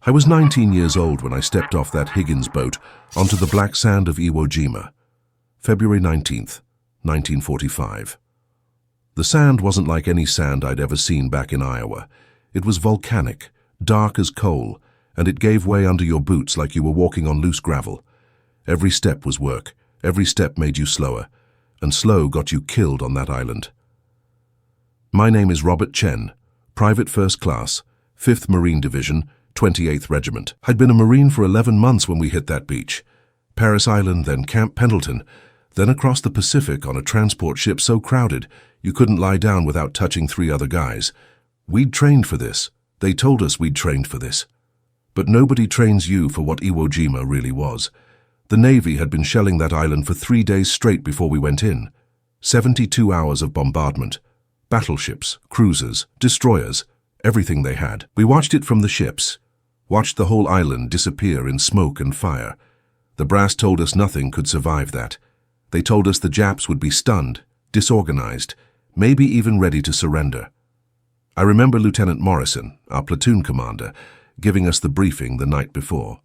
I was 19 years old when I stepped off that Higgins boat onto the black sand of Iwo Jima, February 19th, 1945. The sand wasn't like any sand I'd ever seen back in Iowa. It was volcanic, dark as coal, and it gave way under your boots like you were walking on loose gravel. Every step was work. Every step made you slower, and slow got you killed on that island. My name is Robert Chen, Private First Class, 5th Marine Division, 28th Regiment. I'd been a Marine for 11 months when we hit that beach. Paris Island, then Camp Pendleton, then across the Pacific on a transport ship so crowded you couldn't lie down without touching 3 other guys. We'd trained for this. They told us we'd trained for this. But nobody trains you for what Iwo Jima really was. The Navy had been shelling that island for 3 days straight before we went in. 72 hours of bombardment. Battleships, cruisers, destroyers, everything they had. We watched it from the ships. Watched the whole island disappear in smoke and fire. The brass told us nothing could survive that. They told us the Japs would be stunned, disorganized, maybe even ready to surrender. I remember Lieutenant Morrison, our platoon commander, giving us the briefing the night before.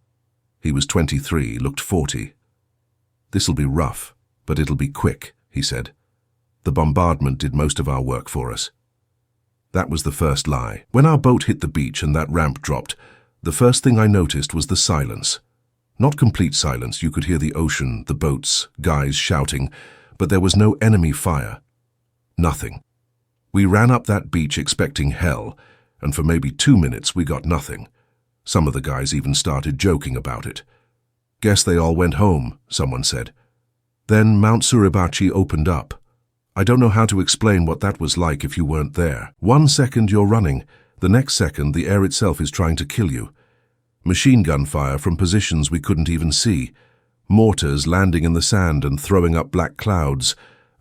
He was 23, looked 40. "This'll be rough, but it'll be quick," he said. The bombardment did most of our work for us. That was the first lie. When our boat hit the beach and that ramp dropped, the first thing I noticed was the silence. Not complete silence. You could hear the ocean, the boats, guys shouting, but there was no enemy fire. Nothing. We ran up that beach expecting hell, and for maybe 2 minutes we got nothing. Some of the guys even started joking about it. "Guess they all went home," someone said. Then Mount Suribachi opened up. I don't know how to explain what that was like if you weren't there. 1 second you're running, the next second the air itself is trying to kill you. Machine gun fire from positions we couldn't even see. Mortars landing in the sand and throwing up black clouds.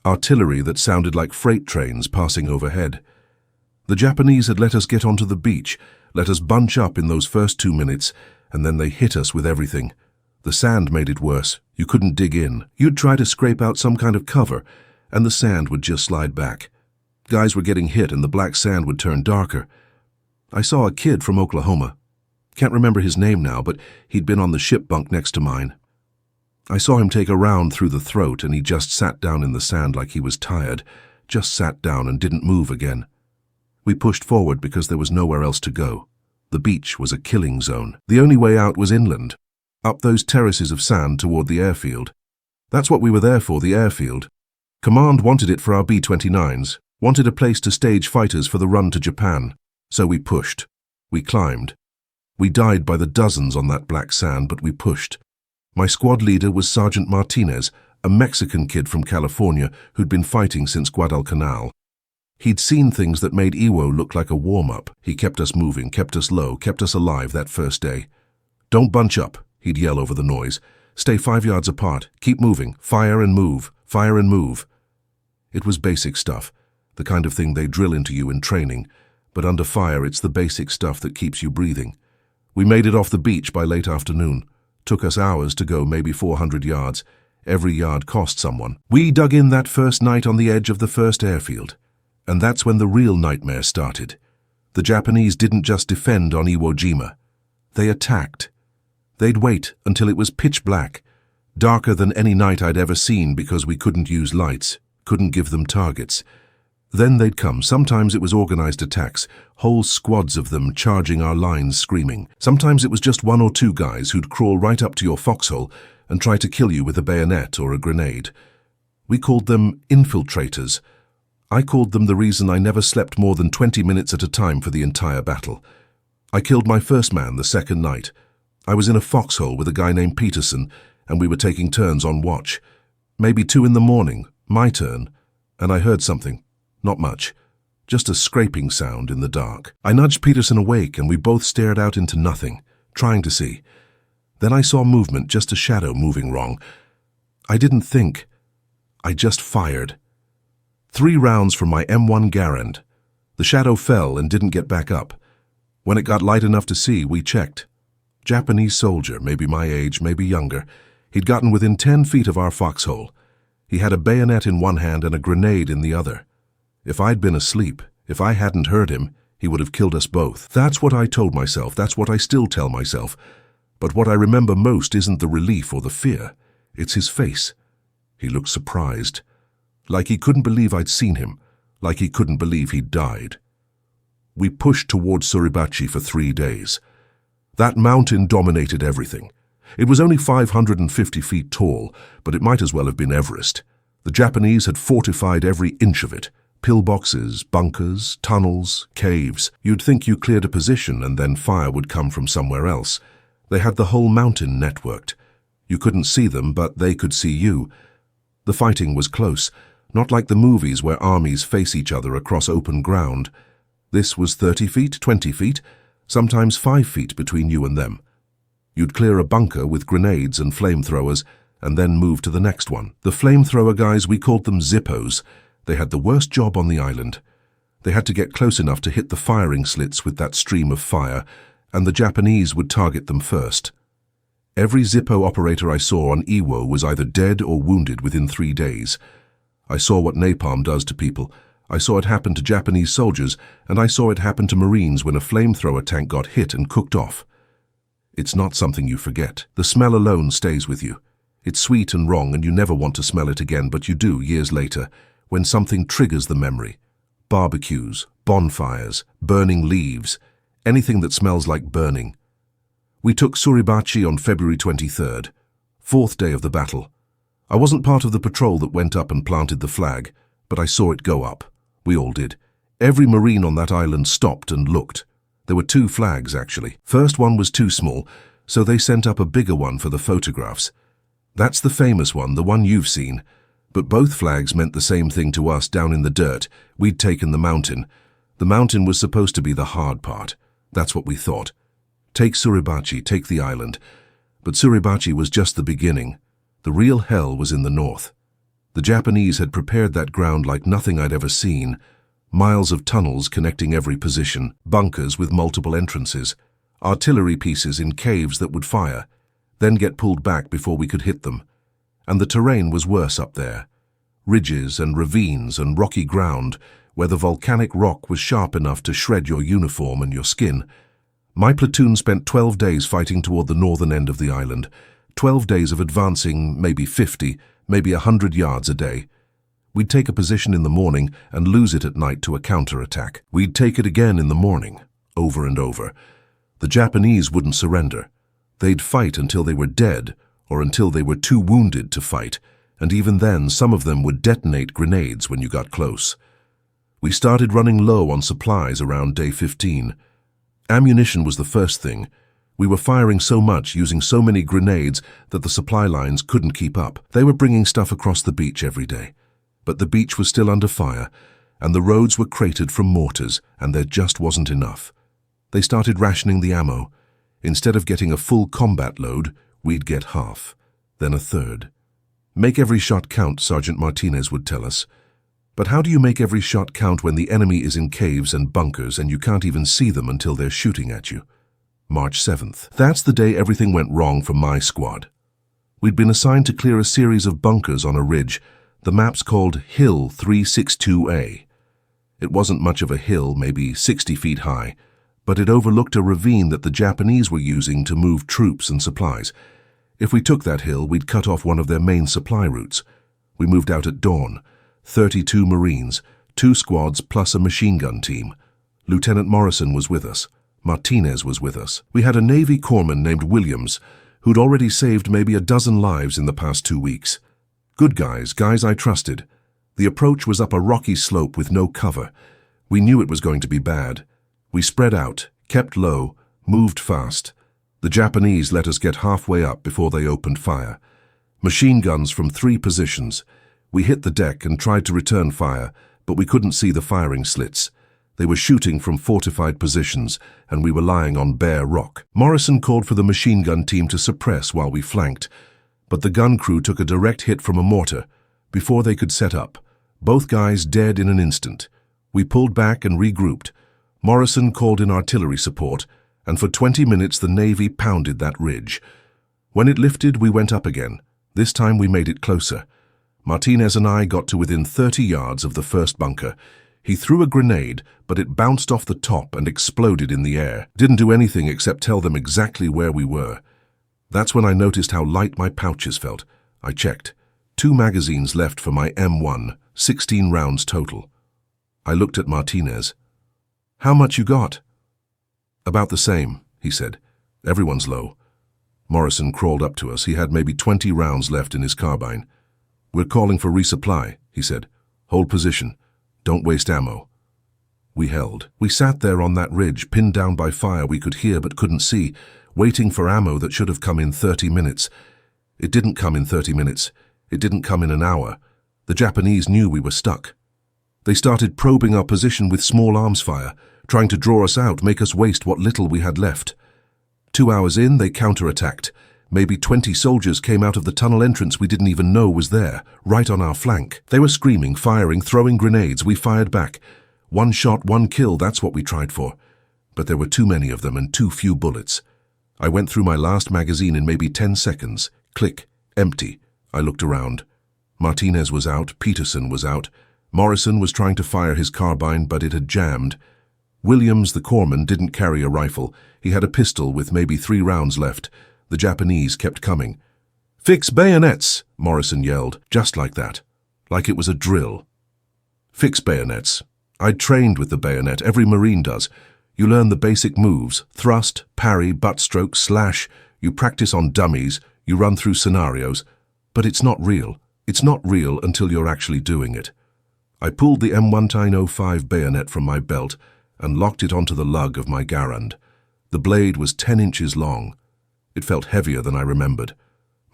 Artillery that sounded like freight trains passing overhead. The Japanese had let us get onto the beach, let us bunch up in those first 2 minutes, and then they hit us with everything. The sand made it worse. You couldn't dig in. You'd try to scrape out some kind of cover, and the sand would just slide back. Guys were getting hit and the black sand would turn darker. I saw a kid from Oklahoma. Can't remember his name now, but he'd been on the ship bunk next to mine. I saw him take a round through the throat and he just sat down in the sand like he was tired, just sat down and didn't move again. We pushed forward because there was nowhere else to go. The beach was a killing zone. The only way out was inland, up those terraces of sand toward the airfield. That's what we were there for, the airfield. Command wanted it for our B-29s, wanted a place to stage fighters for the run to Japan. So we pushed. We climbed. We died by the dozens on that black sand, but we pushed. My squad leader was Sergeant Martinez, a Mexican kid from California who'd been fighting since Guadalcanal. He'd seen things that made Iwo look like a warm-up. He kept us moving, kept us low, kept us alive that first day. "Don't bunch up," he'd yell over the noise. "Stay 5 yards apart. Keep moving. Fire and move. Fire and move." It was basic stuff, the kind of thing they drill into you in training, but under fire it's the basic stuff that keeps you breathing. We made it off the beach by late afternoon. Took us hours to go, maybe 400 yards. Every yard cost someone. We dug in that first night on the edge of the first airfield. And that's when the real nightmare started. The Japanese didn't just defend on Iwo Jima. They attacked. They'd wait until it was pitch black, darker than any night I'd ever seen because we couldn't use lights, couldn't give them targets. Then they'd come. Sometimes it was organized attacks, whole squads of them charging our lines screaming. Sometimes it was just 1 or 2 guys who'd crawl right up to your foxhole and try to kill you with a bayonet or a grenade. We called them infiltrators. I called them the reason I never slept more than 20 minutes at a time for the entire battle. I killed my first man the second night. I was in a foxhole with a guy named Peterson, and we were taking turns on watch. Maybe 2 in the morning, my turn, and I heard something. Not much. Just a scraping sound in the dark. I nudged Peterson awake, and we both stared out into nothing, trying to see. Then I saw movement, just a shadow moving wrong. I didn't think. I just fired. 3 rounds from my M1 Garand. The shadow fell and didn't get back up. When it got light enough to see, we checked. Japanese soldier, maybe my age, maybe younger. He'd gotten within 10 feet of our foxhole. He had a bayonet in one hand and a grenade in the other. If I'd been asleep, if I hadn't heard him, He would have killed us both. That's what I told myself, that's what I still tell myself. But what I remember most isn't the relief or the fear. It's his face. He looked surprised. Like he couldn't believe I'd seen him. Like he couldn't believe he'd died. We pushed towards Suribachi for 3 days. That mountain dominated everything. It was only 550 feet tall, but it might as well have been Everest. The Japanese had fortified every inch of it. Pillboxes, bunkers, tunnels, caves. You'd think you cleared a position and then fire would come from somewhere else. They had the whole mountain networked. You couldn't see them, but they could see you. The fighting was close, not like the movies where armies face each other across open ground. This was 30 feet, 20 feet, sometimes 5 feet between you and them. You'd clear a bunker with grenades and flamethrowers, and then move to the next one. The flamethrower guys, we called them Zippos. They had the worst job on the island. They had to get close enough to hit the firing slits with that stream of fire, and the Japanese would target them first. Every Zippo operator I saw on Iwo was either dead or wounded within 3 days. I saw what napalm does to people. I saw it happen to Japanese soldiers, and I saw it happen to Marines when a flamethrower tank got hit and cooked off. It's not something you forget. The smell alone stays with you. It's sweet and wrong, and you never want to smell it again, but you do years later, when something triggers the memory. Barbecues, bonfires, burning leaves, anything that smells like burning. We took Suribachi on February 23rd, 4th day of the battle. I wasn't part of the patrol that went up and planted the flag, but I saw it go up. We all did. Every Marine on that island stopped and looked. There were 2 flags, actually. First one was too small, so they sent up a bigger one for the photographs. That's the famous one, the one you've seen. But both flags meant the same thing to us down in the dirt. We'd taken the mountain. The mountain was supposed to be the hard part. That's what we thought. Take Suribachi, take the island. But Suribachi was just the beginning. The real hell was in the north. The Japanese had prepared that ground like nothing I'd ever seen. Miles of tunnels connecting every position, bunkers with multiple entrances, artillery pieces in caves that would fire, then get pulled back before we could hit them. And the terrain was worse up there. Ridges and ravines and rocky ground where the volcanic rock was sharp enough to shred your uniform and your skin. My platoon spent 12 days fighting toward the northern end of the island, 12 days of advancing maybe 50, maybe 100 yards a day. We'd take a position in the morning and lose it at night to a counterattack. We'd take it again in the morning, over and over. The Japanese wouldn't surrender. They'd fight until they were dead or until they were too wounded to fight, and even then some of them would detonate grenades when you got close. We started running low on supplies around day 15. Ammunition was the first thing. We were firing so much, using so many grenades, that the supply lines couldn't keep up. They were bringing stuff across the beach every day. But the beach was still under fire, and the roads were cratered from mortars, and there just wasn't enough. They started rationing the ammo. Instead of getting a full combat load, we'd get half, then a third. Make every shot count, Sergeant Martinez would tell us. But how do you make every shot count when the enemy is in caves and bunkers and you can't even see them until they're shooting at you? March 7th. That's the day everything went wrong for my squad. We'd been assigned to clear a series of bunkers on a ridge. The map's called Hill 362A. It wasn't much of a hill, maybe 60 feet high, but it overlooked a ravine that the Japanese were using to move troops and supplies. If we took that hill, we'd cut off one of their main supply routes. We moved out at dawn. 32 Marines, 2 squads plus a machine gun team. Lieutenant Morrison was with us. Martinez was with us. We had a Navy corpsman named Williams, who'd already saved maybe a dozen lives in the past 2 weeks. Good guys I trusted. The approach was up a rocky slope with no cover. We knew it was going to be bad. We spread out, kept low, moved fast. The Japanese let us get halfway up before they opened fire. Machine guns from 3 positions. We hit the deck and tried to return fire, but we couldn't see the firing slits. They were shooting from fortified positions, and we were lying on bare rock. Morrison called for the machine gun team to suppress while we flanked, but the gun crew took a direct hit from a mortar before they could set up. Both guys dead in an instant. We pulled back and regrouped. Morrison called in artillery support, and for 20 minutes the Navy pounded that ridge. When it lifted, we went up again. This time we made it closer. Martinez and I got to within 30 yards of the first bunker. He threw a grenade, but it bounced off the top and exploded in the air. Didn't do anything except tell them exactly where we were. That's when I noticed how light my pouches felt. I checked. 2 magazines left for my M1, 16 rounds total. I looked at Martinez. "How much you got?" "About the same," he said. "Everyone's low." Morrison crawled up to us. He had maybe 20 rounds left in his carbine. "We're calling for resupply," he said. "Hold position. Don't waste ammo." We held. We sat there on that ridge, pinned down by fire we could hear but couldn't see, waiting for ammo that should have come in 30 minutes. It didn't come in 30 minutes. It didn't come in an hour. The Japanese knew we were stuck. They started probing our position with small arms fire, trying to draw us out, make us waste what little we had left. 2 hours in, they counterattacked. Maybe 20 soldiers came out of the tunnel entrance we didn't even know was there, right on our flank. They were screaming, firing, throwing grenades. We fired back. 1 shot, 1 kill, that's what we tried for. But there were too many of them and too few bullets. I went through my last magazine in maybe 10 seconds. Click. Empty. I looked around. Martinez was out. Peterson was out. Morrison was trying to fire his carbine, but it had jammed. Williams, the corpsman, didn't carry a rifle. He had a pistol with maybe 3 rounds left. The Japanese kept coming. "Fix bayonets," Morrison yelled, just like that, like it was a drill. Fix bayonets. I'd trained with the bayonet, every Marine does. You learn the basic moves, thrust, parry, butt stroke, slash. You practice on dummies, you run through scenarios. But it's not real. It's not real until you're actually doing it. I pulled the M1905 bayonet from my belt and locked it onto the lug of my Garand. The blade was 10 inches long. It felt heavier than I remembered.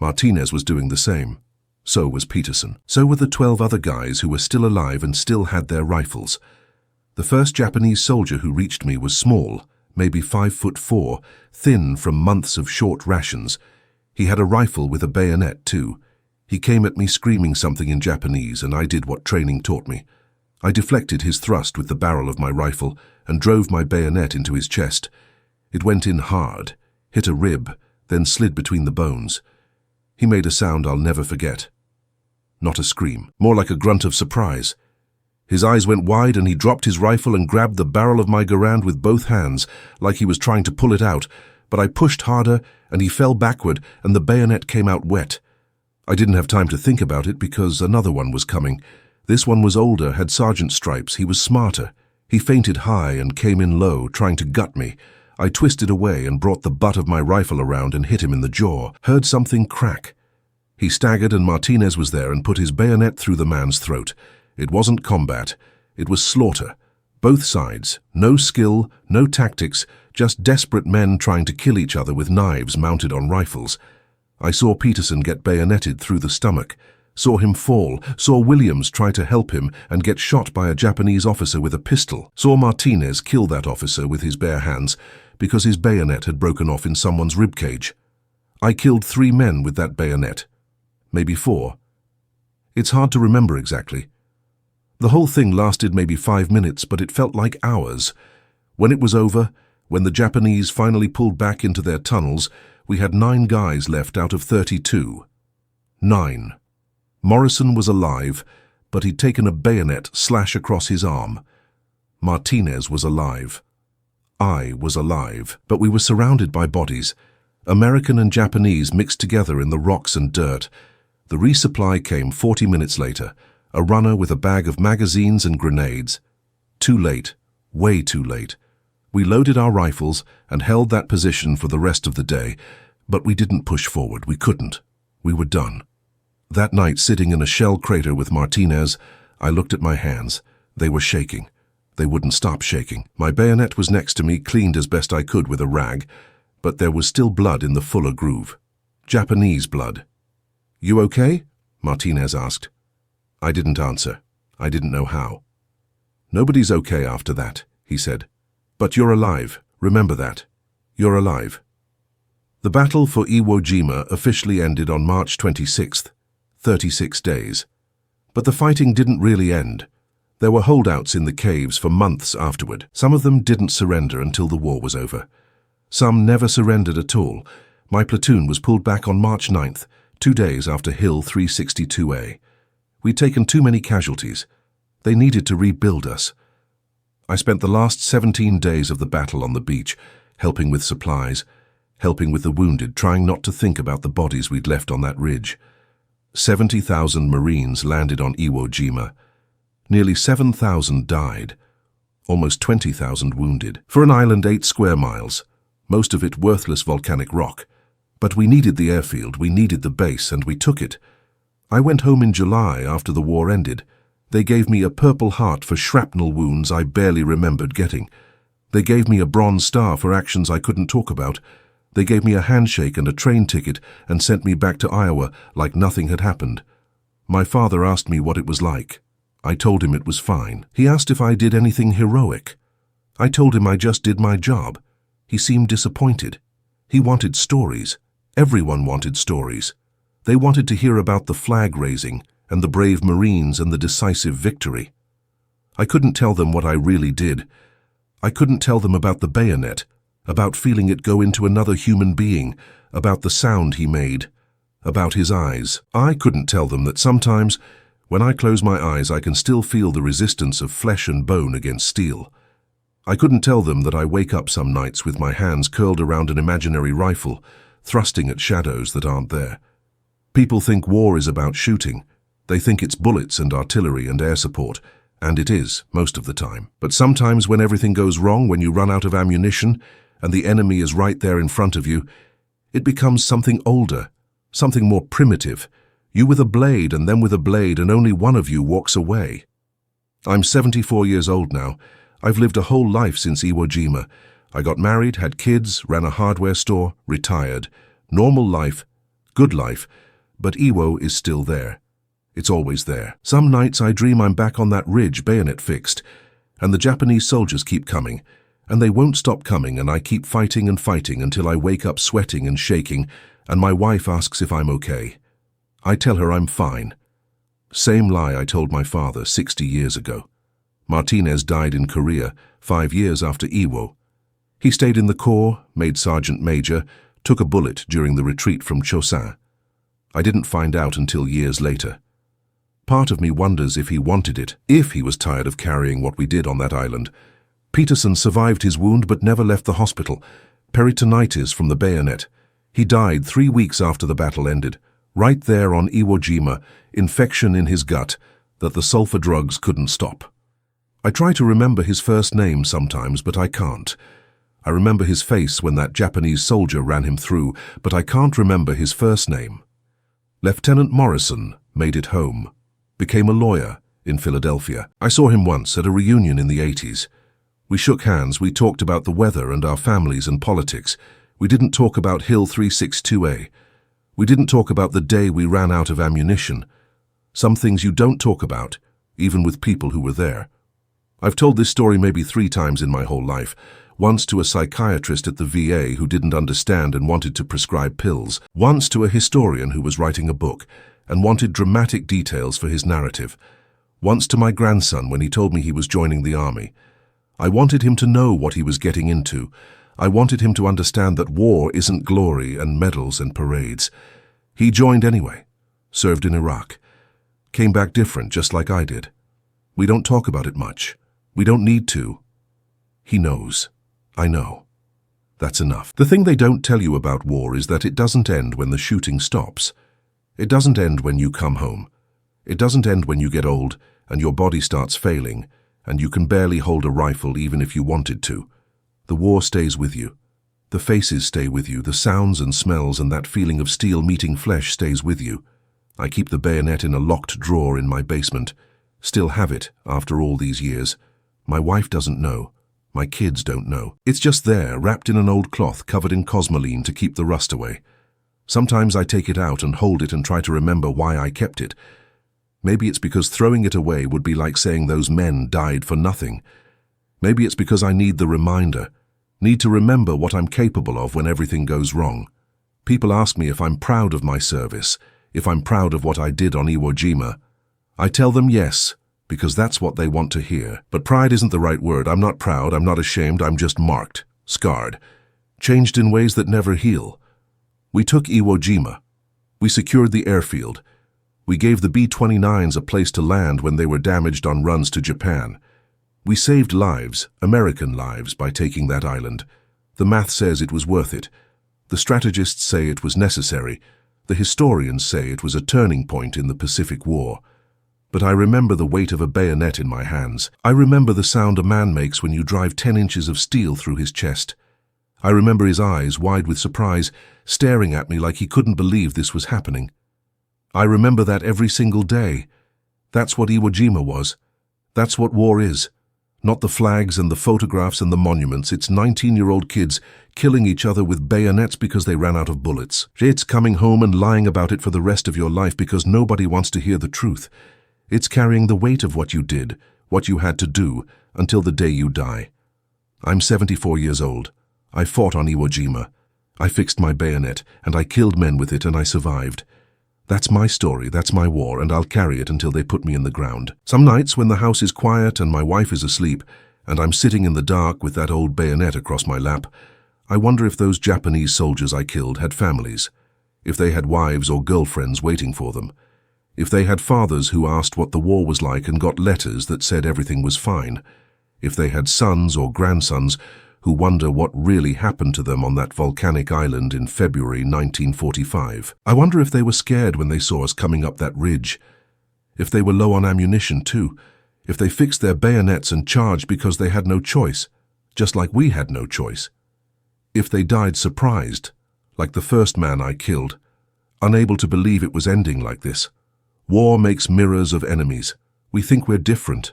Martinez was doing the same. So was Peterson. So were the 12 other guys who were still alive and still had their rifles. The first Japanese soldier who reached me was small, maybe 5'4", thin from months of short rations. He had a rifle with a bayonet too. He came at me screaming something in Japanese, and I did what training taught me. I deflected his thrust with the barrel of my rifle and drove my bayonet into his chest. It went in hard, hit a rib, then slid between the bones. He made a sound I'll never forget. Not a scream, more like a grunt of surprise. His eyes went wide and he dropped his rifle and grabbed the barrel of my Garand with both hands, like he was trying to pull it out, but I pushed harder and he fell backward and the bayonet came out wet. I didn't have time to think about it because another one was coming. This one was older, had sergeant stripes. He was smarter. He feinted high and came in low, trying to gut me. I twisted away and brought the butt of my rifle around and hit him in the jaw. Heard something crack. He staggered and Martinez was there and put his bayonet through the man's throat. It wasn't combat. It was slaughter. Both sides. No skill, no tactics, just desperate men trying to kill each other with knives mounted on rifles. I saw Peterson get bayoneted through the stomach. Saw him fall, saw Williams try to help him and get shot by a Japanese officer with a pistol. Saw Martinez kill that officer with his bare hands because his bayonet had broken off in someone's ribcage. I killed 3 men with that bayonet. Maybe 4. It's hard to remember exactly. The whole thing lasted maybe 5 minutes, but it felt like hours. When it was over, when the Japanese finally pulled back into their tunnels, we had 9 guys left out of 32. 9. Morrison was alive, but he'd taken a bayonet slash across his arm. Martinez was alive. I was alive, but we were surrounded by bodies. American and Japanese mixed together in the rocks and dirt. The resupply came 40 minutes later, a runner with a bag of magazines and grenades. Too late, way too late. We loaded our rifles and held that position for the rest of the day, but we didn't push forward. We couldn't. We were done. That night, sitting in a shell crater with Martinez, I looked at my hands. They were shaking. They wouldn't stop shaking. My bayonet was next to me, cleaned as best I could with a rag, but there was still blood in the fuller groove. Japanese blood. "You okay?" Martinez asked. I didn't answer. I didn't know how. "Nobody's okay after that," he said. "But you're alive. Remember that. You're alive." The battle for Iwo Jima officially ended on March 26th, 36 days. But the fighting didn't really end. There were holdouts in the caves for months afterward. Some of them didn't surrender until the war was over. Some never surrendered at all. My platoon was pulled back on March 9th, 2 days after Hill 362A. We'd taken too many casualties. They needed to rebuild us. I spent the last 17 days of the battle on the beach, helping with supplies, helping with the wounded, trying not to think about the bodies we'd left on that ridge. 70,000 Marines landed on Iwo Jima. Nearly 7,000 died. Almost 20,000 wounded. For an island 8 square miles, most of it worthless volcanic rock. But we needed the airfield, we needed the base, and we took it. I went home in July after the war ended. They gave me a Purple Heart for shrapnel wounds I barely remembered getting. They gave me a Bronze Star for actions I couldn't talk about. They gave me a handshake and a train ticket and sent me back to Iowa like nothing had happened. My father asked me what it was like. I told him it was fine. He asked if I did anything heroic. I told him I just did my job. He seemed disappointed. He wanted stories. Everyone wanted stories. They wanted to hear about the flag raising and the brave Marines and the decisive victory. I couldn't tell them what I really did. I couldn't tell them about the bayonet, about feeling it go into another human being, about the sound he made, about his eyes. I couldn't tell them that sometimes, when I close my eyes, I can still feel the resistance of flesh and bone against steel. I couldn't tell them that I wake up some nights with my hands curled around an imaginary rifle, thrusting at shadows that aren't there. People think war is about shooting. They think it's bullets and artillery and air support, and it is, most of the time. But sometimes when everything goes wrong, when you run out of ammunition, and the enemy is right there in front of you, it becomes something older, something more primitive. You with a blade and them with a blade, and only one of you walks away. I'm 74 years old now. I've lived a whole life since Iwo Jima. I got married, had kids, ran a hardware store, retired. Normal life, good life, but Iwo is still there. It's always there. Some nights I dream I'm back on that ridge, bayonet fixed, and the Japanese soldiers keep coming, and they won't stop coming, and I keep fighting and fighting until I wake up sweating and shaking, and my wife asks if I'm okay. I tell her I'm fine. Same lie I told my father 60 years ago. Martinez died in Korea 5 years after Iwo. He stayed in the Corps, made Sergeant Major, took a bullet during the retreat from Chosin. I didn't find out until years later. Part of me wonders if he wanted it, if he was tired of carrying what we did on that island. Peterson survived his wound but never left the hospital. Peritonitis from the bayonet. He died 3 weeks after the battle ended. Right there on Iwo Jima, infection in his gut that the sulfur drugs couldn't stop. I try to remember his first name sometimes, but I can't. I remember his face when that Japanese soldier ran him through, but I can't remember his first name. Lieutenant Morrison made it home. Became a lawyer in Philadelphia. I saw him once at a reunion in the 80s. We shook hands, we talked about the weather and our families and politics. We didn't talk about Hill 362A. We didn't talk about the day we ran out of ammunition. Some things you don't talk about, even with people who were there. I've told this story maybe 3 times in my whole life. Once to a psychiatrist at the VA who didn't understand and wanted to prescribe pills. Once to a historian who was writing a book and wanted dramatic details for his narrative. Once to my grandson when he told me he was joining the army. I wanted him to know what he was getting into. I wanted him to understand that war isn't glory and medals and parades. He joined anyway, served in Iraq, came back different just like I did. We don't talk about it much. We don't need to. He knows. I know. That's enough. The thing they don't tell you about war is that it doesn't end when the shooting stops. It doesn't end when you come home. It doesn't end when you get old and your body starts failing and you can barely hold a rifle even if you wanted to. The war stays with you. The faces stay with you. The sounds and smells and that feeling of steel meeting flesh stays with you. I keep the bayonet in a locked drawer in my basement. Still have it after all these years. My wife doesn't know. My kids don't know. It's just there, wrapped in an old cloth covered in cosmoline to keep the rust away. Sometimes I take it out and hold it and try to remember why I kept it. Maybe it's because throwing it away would be like saying those men died for nothing. Maybe it's because I need the reminder, need to remember what I'm capable of when everything goes wrong. People ask me if I'm proud of my service, if I'm proud of what I did on Iwo Jima. I tell them yes, because that's what they want to hear. But pride isn't the right word. I'm not proud, I'm not ashamed, I'm just marked, scarred, changed in ways that never heal. We took Iwo Jima. We secured the airfield. We gave the B-29s a place to land when they were damaged on runs to Japan. We saved lives, American lives, by taking that island. The math says it was worth it. The strategists say it was necessary. The historians say it was a turning point in the Pacific War. But I remember the weight of a bayonet in my hands. I remember the sound a man makes when you drive 10 inches of steel through his chest. I remember his eyes, wide with surprise, staring at me like he couldn't believe this was happening. I remember that every single day. That's what Iwo Jima was. That's what war is. Not the flags and the photographs and the monuments. It's 19-year-old kids killing each other with bayonets because they ran out of bullets. It's coming home and lying about it for the rest of your life because nobody wants to hear the truth. It's carrying the weight of what you did, what you had to do, until the day you die. I'm 74 years old. I fought on Iwo Jima. I fixed my bayonet, and I killed men with it, and I survived. That's my story, that's my war, and I'll carry it until they put me in the ground. Some nights when the house is quiet and my wife is asleep, and I'm sitting in the dark with that old bayonet across my lap, I wonder if those Japanese soldiers I killed had families, if they had wives or girlfriends waiting for them, if they had fathers who asked what the war was like and got letters that said everything was fine, if they had sons or grandsons who wonder what really happened to them on that volcanic island in February 1945. I wonder if they were scared when they saw us coming up that ridge, if they were low on ammunition too, if they fixed their bayonets and charged because they had no choice, just like we had no choice. If they died surprised, like the first man I killed, unable to believe it was ending like this. War makes mirrors of enemies. We think we're different.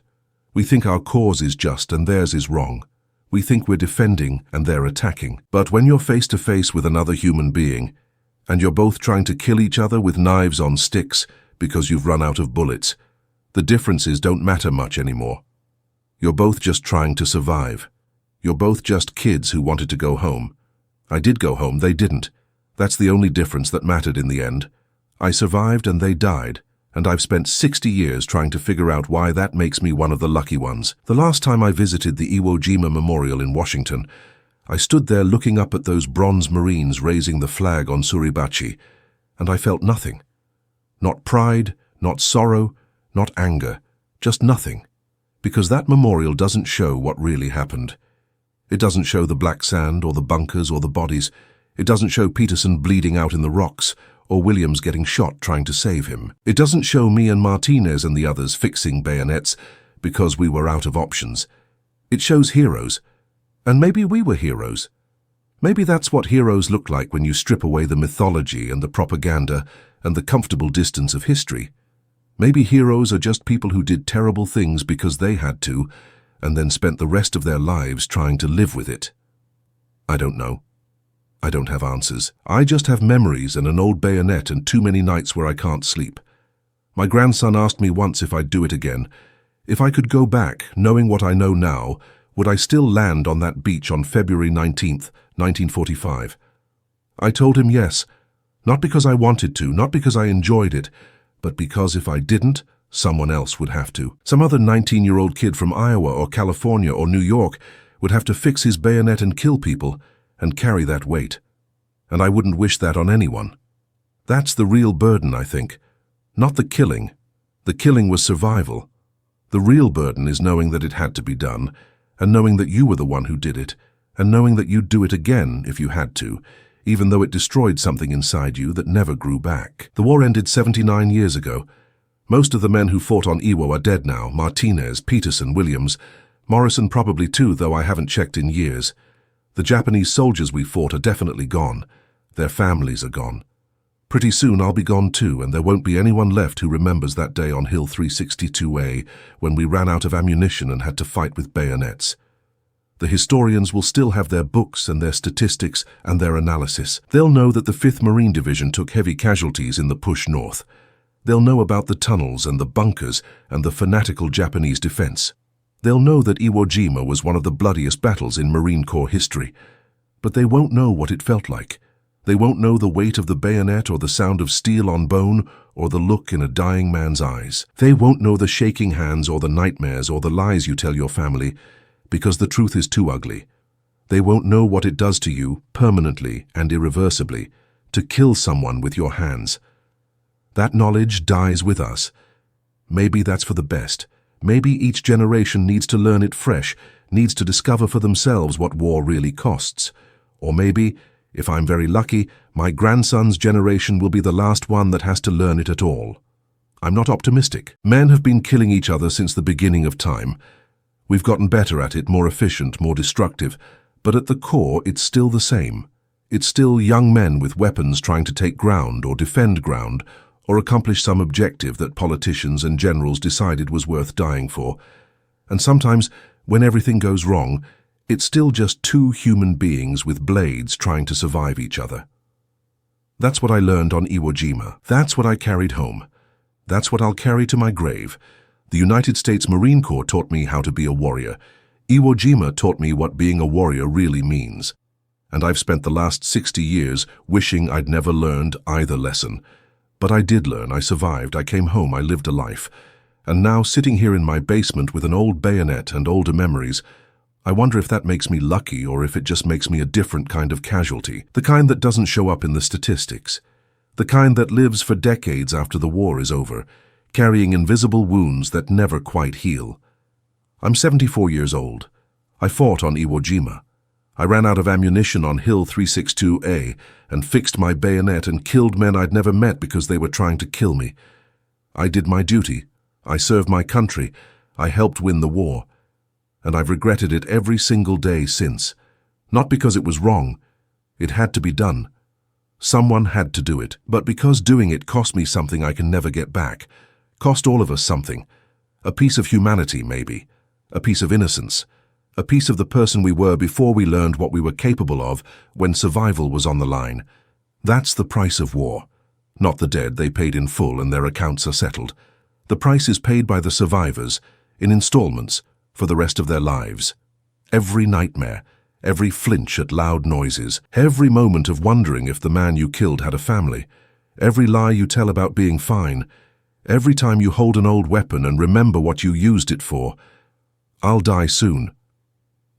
We think our cause is just and theirs is wrong. We think we're defending and they're attacking. But when you're face to face with another human being, and you're both trying to kill each other with knives on sticks because you've run out of bullets, the differences don't matter much anymore. You're both just trying to survive. You're both just kids who wanted to go home. I did go home, they didn't. That's the only difference that mattered in the end. I survived and they died. And I've spent 60 years trying to figure out why that makes me one of the lucky ones. The last time I visited the Iwo Jima Memorial in Washington, I stood there looking up at those bronze Marines raising the flag on Suribachi, and I felt nothing. Not pride, not sorrow, not anger, just nothing. Because that memorial doesn't show what really happened. It doesn't show the black sand or the bunkers or the bodies. It doesn't show Peterson bleeding out in the rocks, or Williams getting shot trying to save him. It doesn't show me and Martinez and the others fixing bayonets because we were out of options. It shows heroes. And maybe we were heroes. Maybe that's what heroes look like when you strip away the mythology and the propaganda and the comfortable distance of history. Maybe heroes are just people who did terrible things because they had to, and then spent the rest of their lives trying to live with it. I don't know. I don't have answers. I just have memories and an old bayonet and too many nights where I can't sleep. My grandson asked me once if I'd do it again. If I could go back, knowing what I know now, would I still land on that beach on February 19th, 1945? I told him yes, not because I wanted to, not because I enjoyed it, but because if I didn't, someone else would have to. Some other 19-year-old kid from Iowa or California or New York would have to fix his bayonet and kill people, and carry that weight. And I wouldn't wish that on anyone. That's the real burden, I think. Not the killing. The killing was survival. The real burden is knowing that it had to be done, and knowing that you were the one who did it, and knowing that you'd do it again if you had to, even though it destroyed something inside you that never grew back. The war ended 79 years ago. Most of the men who fought on Iwo are dead now. Martinez, Peterson, Williams. Morrison probably too, though I haven't checked in years. The Japanese soldiers we fought are definitely gone. Their families are gone. Pretty soon I'll be gone too, and there won't be anyone left who remembers that day on Hill 362A when we ran out of ammunition and had to fight with bayonets. The historians will still have their books and their statistics and their analysis. They'll know that the 5th Marine Division took heavy casualties in the push north. They'll know about the tunnels and the bunkers and the fanatical Japanese defense. They'll know that Iwo Jima was one of the bloodiest battles in Marine Corps history, but they won't know what it felt like. They won't know the weight of the bayonet or the sound of steel on bone or the look in a dying man's eyes. They won't know the shaking hands or the nightmares or the lies you tell your family, because the truth is too ugly. They won't know what it does to you, permanently and irreversibly, to kill someone with your hands. That knowledge dies with us. Maybe that's for the best. Maybe each generation needs to learn it fresh, needs to discover for themselves what war really costs. Or maybe, if I'm very lucky, my grandson's generation will be the last one that has to learn it at all. I'm not optimistic. Men have been killing each other since the beginning of time. We've gotten better at it, more efficient, more destructive. But at the core, it's still the same. It's still young men with weapons trying to take ground or defend ground or accomplish some objective that politicians and generals decided was worth dying for. And sometimes, when everything goes wrong, it's still just two human beings with blades trying to survive each other. That's what I learned on Iwo Jima. That's what I carried home. That's what I'll carry to my grave. The United States Marine Corps taught me how to be a warrior. Iwo Jima taught me what being a warrior really means. And I've spent the last 60 years wishing I'd never learned either lesson. But I did learn, I survived, I came home, I lived a life. And now, sitting here in my basement with an old bayonet and older memories, I wonder if that makes me lucky or if it just makes me a different kind of casualty. The kind that doesn't show up in the statistics. The kind that lives for decades after the war is over, carrying invisible wounds that never quite heal. I'm 74 years old. I fought on Iwo Jima. I ran out of ammunition on Hill 362A and fixed my bayonet and killed men I'd never met because they were trying to kill me. I did my duty. I served my country. I helped win the war. And I've regretted it every single day since. Not because it was wrong. It had to be done. Someone had to do it. But because doing it cost me something I can never get back. Cost all of us something. A piece of humanity, maybe. A piece of innocence. A piece of the person we were before we learned what we were capable of when survival was on the line. That's the price of war. Not the dead, they paid in full and their accounts are settled. The price is paid by the survivors, in installments, for the rest of their lives. Every nightmare, every flinch at loud noises, every moment of wondering if the man you killed had a family, every lie you tell about being fine, every time you hold an old weapon and remember what you used it for. I'll die soon.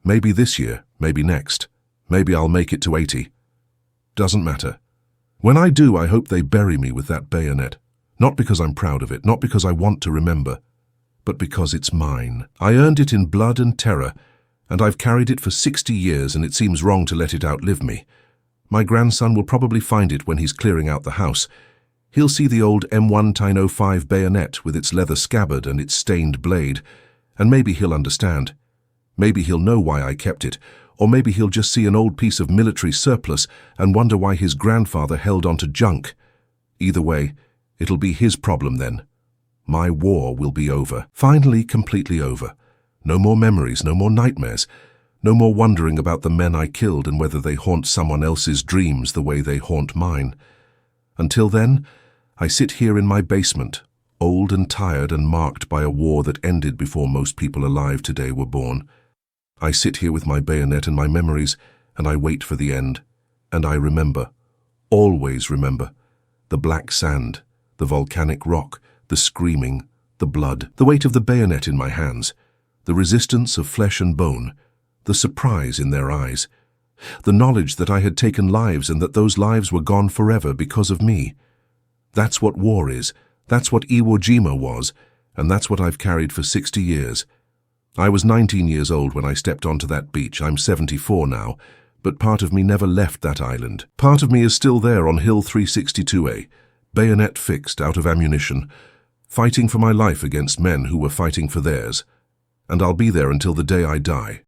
Maybe this year, maybe next. Maybe I'll make it to 80. Doesn't matter. When I do, I hope they bury me with that bayonet. Not because I'm proud of it, not because I want to remember, but because it's mine. I earned it in blood and terror, and I've carried it for 60 years, and it seems wrong to let it outlive me. My grandson will probably find it when he's clearing out the house. He'll see the old M1-05 bayonet with its leather scabbard and its stained blade, and maybe he'll understand. Maybe he'll know why I kept it, or maybe he'll just see an old piece of military surplus and wonder why his grandfather held on to junk. Either way, it'll be his problem then. My war will be over. Finally, completely over. No more memories, no more nightmares, no more wondering about the men I killed and whether they haunt someone else's dreams the way they haunt mine. Until then, I sit here in my basement, old and tired and marked by a war that ended before most people alive today were born. I sit here with my bayonet and my memories, and I wait for the end. And I remember, always remember, the black sand, the volcanic rock, the screaming, the blood, the weight of the bayonet in my hands, the resistance of flesh and bone, the surprise in their eyes, the knowledge that I had taken lives and that those lives were gone forever because of me. That's what war is, that's what Iwo Jima was, and that's what I've carried for 60 years. I was 19 years old when I stepped onto that beach. I'm 74 now, but part of me never left that island. Part of me is still there on Hill 362A, bayonet fixed, out of ammunition, fighting for my life against men who were fighting for theirs. And I'll be there until the day I die.